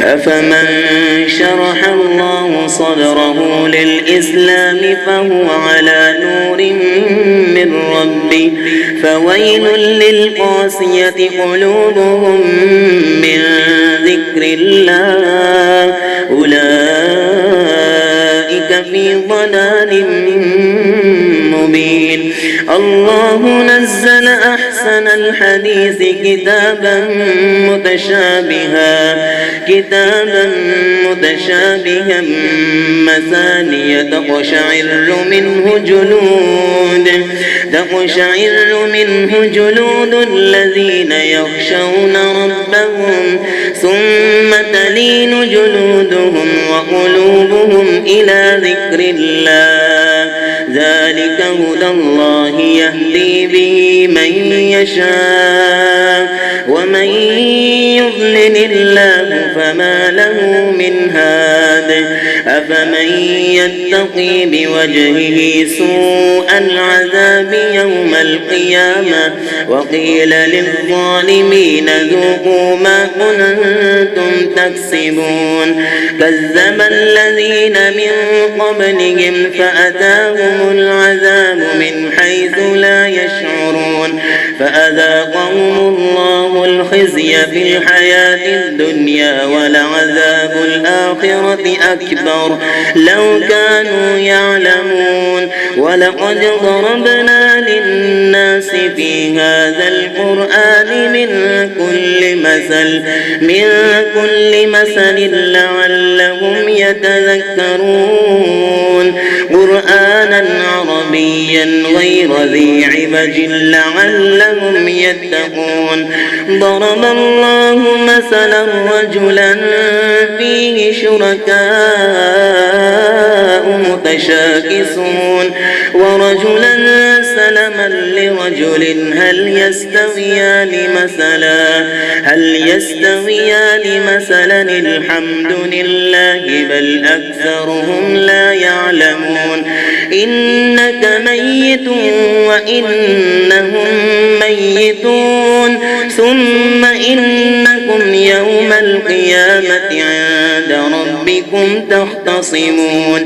أفمن شرح الله صدره للإسلام فهو على نور من ربه فويل للقاسية قلوبهم من ذكر الله أولئك في ضلال مبين. الله نزل أحسن الحديث كتابا متشابها مثانية تقشعر منه جلود الذين يخشون ربهم ثم تلين جلودهم وقلوبهم إلى ذكر الله ذلك هدى الله يهدي به من يشاء ومن يضلل الله فما له من هاد. أفمن يتقي بوجهه سوء العذاب يوم القيامة وقيل للظالمين ذوقوا ما كنتم تكسبون. كذب الذين من قبلهم فأتاهم العذاب من حيث لا يشعرون فأذاقهم الله الخزي في الحياة الدنيا ولعذاب الآخرة أكبر لو كانوا يعلمون. ولقد ضربنا للناس في هذا القرآن من كل مثل لعلهم يتذكرون قرآنا عربيا غير ذي عوج لعلهم يتقون. ضرب الله مثلا رجلا فيه شركاء متشاكسون ورجلا سلما لرجل هل يستويان مثلا الحمد لله بل أكثرهم لا يعلمون. إنك ميت وإنهم ميتون ثم إنكم يوم القيامة عند ربكم تختصمون.